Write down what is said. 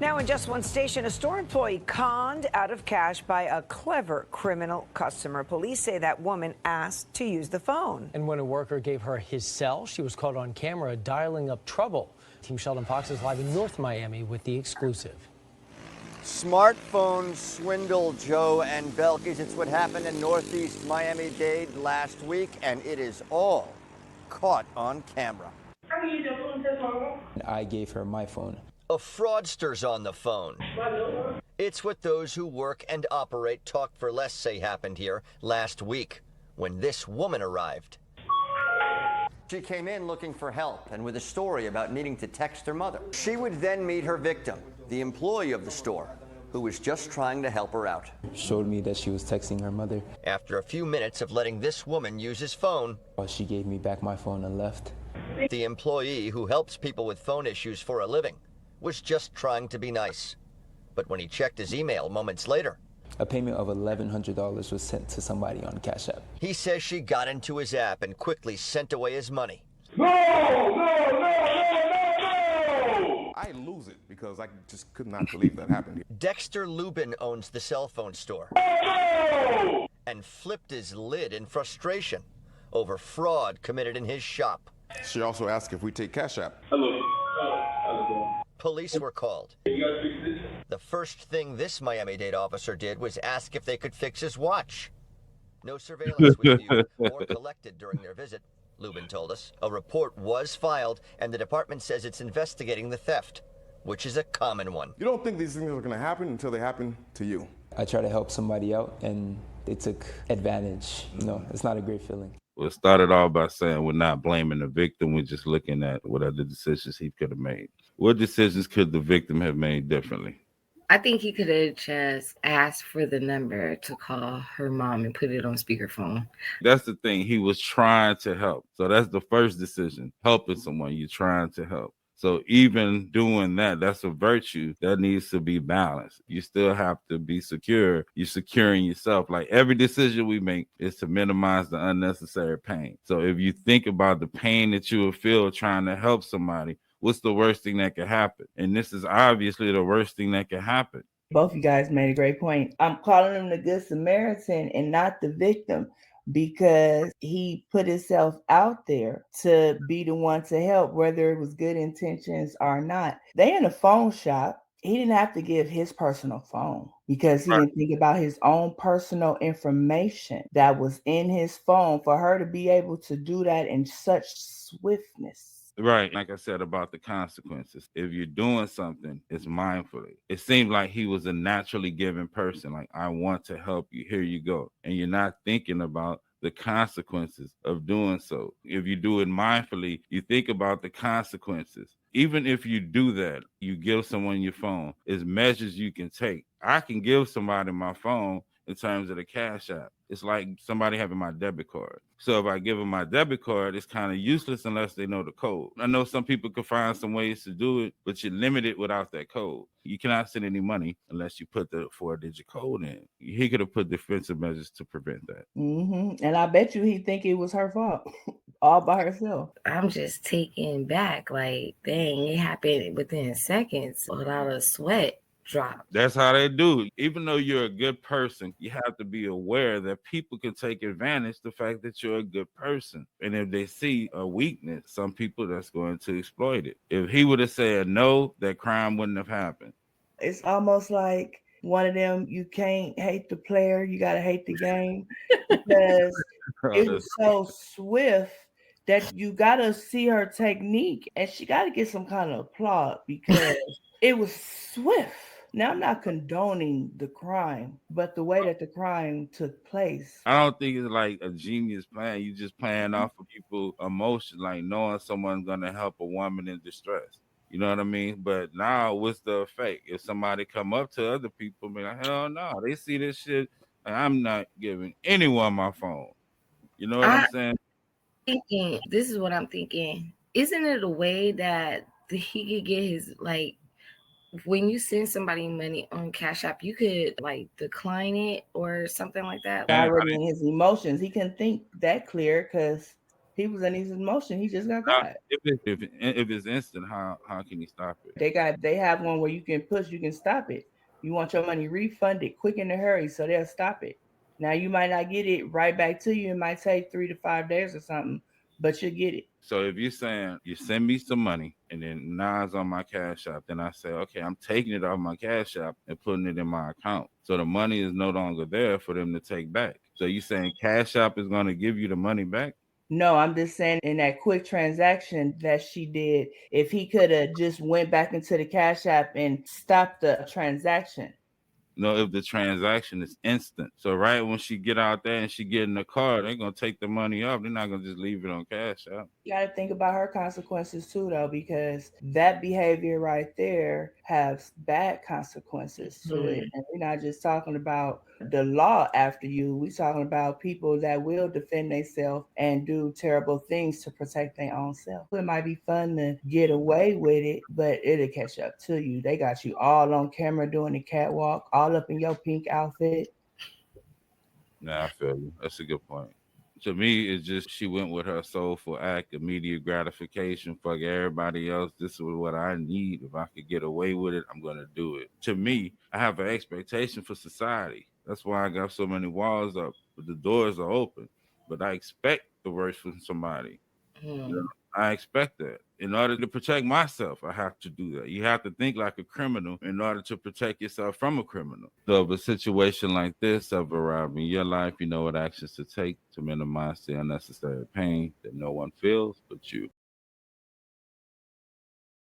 Now, in just one station, a store employee conned out of cash by a clever criminal customer. Police say that woman asked to use the phone. And when a worker gave her his cell, she was caught on camera dialing up trouble. Team Sheldon Fox is live in North Miami with the exclusive. Smartphone swindle, Joe and Belkis. It's what happened in Northeast Miami-Dade last week, and it is all caught on camera. I gave her my phone. A fraudster's on the phone. It's what those who work and operate Talk for Less say happened here last week when this woman arrived. She came in looking for help and with a story about needing to text her mother. She would then meet her victim, the employee of the store, who was just trying to help her out. Showed me that she was texting her mother. After a few minutes of letting this woman use his phone, She gave me back my phone and left. the employee who helps people with phone issues for a living was just trying to be nice. But when he checked his email moments later, A payment of $1,100 was sent to somebody on Cash App. he says she got into his app and quickly sent away his money. No! I lose it because I just could not believe that happened. Dexter Lubin owns the cell phone store and flipped his lid in frustration over fraud committed in his shop. She also asked if we take Cash App. Police were called. The first thing this Miami-Dade officer did was ask if they could fix his watch. No surveillance was viewed or collected during their visit, Lubin told us. A report was filed, and the department says it's investigating the theft, which is a common one. You don't think these things are going to happen until they happen to you. I tried to help somebody out and they took advantage. It's not a great feeling. Well, it started off by saying we're not blaming the victim. We're just looking at what other decisions he could have made. What decisions could the victim have made differently? I think he could have just asked for the number to call her mom and put it on speakerphone. That's the thing. He was trying to help. So that's the first decision, helping someone. You're trying to help. So even doing that, that's a virtue that needs to be balanced. You still have to be secure. You're securing yourself. Like every decision we make is to minimize the unnecessary pain. So if you think about the pain that you will feel trying to help somebody, what's the worst thing that could happen? And this is obviously the worst thing that could happen. Both you guys made a great point. I'm calling him the Good Samaritan and not the victim, because he put himself out there to be the one to help, whether it was good intentions or not. They in a phone shop. He didn't have to give his personal phone because he didn't think about his own personal information that was in his phone for her to be able to do that in such swiftness. Right. Like I said about the consequences. If you're doing something, it's mindfully. It seemed like he was a naturally given person. Like, I want to help you. Here you go. And you're not thinking about the consequences of doing so. If you do it mindfully, you think about the consequences. Even if you do that, you give someone your phone, it's measures you can take. I can give somebody my phone in terms of the Cash App. It's like somebody having my debit card. So if I give them my debit card, it's kind of useless unless they know the code. I know some people could find some ways to do it, but you're limited without that code. You cannot send any money unless you put the 4-digit code in. He could have put defensive measures to prevent that. Mm-hmm. And I bet you he think it was her fault all by herself. I'm just taken back. Like, dang, it happened within seconds without a sweat drop. That's how they do. Even though you're a good person, you have to be aware that people can take advantage of the fact that you're a good person. And if they see a weakness, some people that's going to exploit it. If he would have said no, that crime wouldn't have happened. It's almost like one of them, you can't hate the player, you got to hate the game, because it was so swift that you got to see her technique, and she got to get some kind of applaud because it was swift. Now, I'm not condoning the crime, but the way that the crime took place. I don't think it's like a genius plan. You just playing off of people's emotions, like knowing someone's going to help a woman in distress. You know what I mean? But now, what's the effect? If somebody come up to other people, be like, hell no, they see this shit, and I'm not giving anyone my phone. You know what I'm saying? This is what I'm thinking. Isn't it a way that he could get his, like, when you send somebody money on Cash App, you could like decline it or something like that? Already in his emotions, he can think that clear because He was in his emotion. He just got Now, caught. if it's instant, how can he stop it? They have one where you can push, you can stop it. You want your money refunded quick in a hurry, so they'll stop it. Now you might not get it right back to you. It might take 3 to 5 days or something, but you'll get it. So if you're saying you send me some money and then now it's on my Cash App, then I say, okay, I'm taking it off my Cash App and putting it in my account. So the money is no longer there for them to take back. So you saying Cash App is going to give you the money back? No, I'm just saying in that quick transaction that she did, if he could have just went back into the Cash App and stopped the transaction. No, if the transaction is instant. So right when she get out there and she get in the car, they're going to take the money off. They're not going to just leave it on Cash App. You got to think about her consequences too, though, because that behavior right there has bad consequences to it. And we're not just talking about the law after you. We're talking about people that will defend themselves and do terrible things to protect their own self. It might be fun to get away with it, but it'll catch up to you. They got you all on camera doing the catwalk, all up in your pink outfit. Nah, I feel you. That's a good point. To me, it's just she went with her soulful act, immediate gratification, fuck everybody else. This is what I need. If I could get away with it, I'm going to do it. To me, I have an expectation for society. That's why I got so many walls up, but the doors are open. But I expect the worst from somebody. You know, I expect that. In order to protect myself, I have to do that. You have to think like a criminal in order to protect yourself from a criminal. So if a situation like this ever arrived in your life, you know what actions to take to minimize the unnecessary pain that no one feels but you.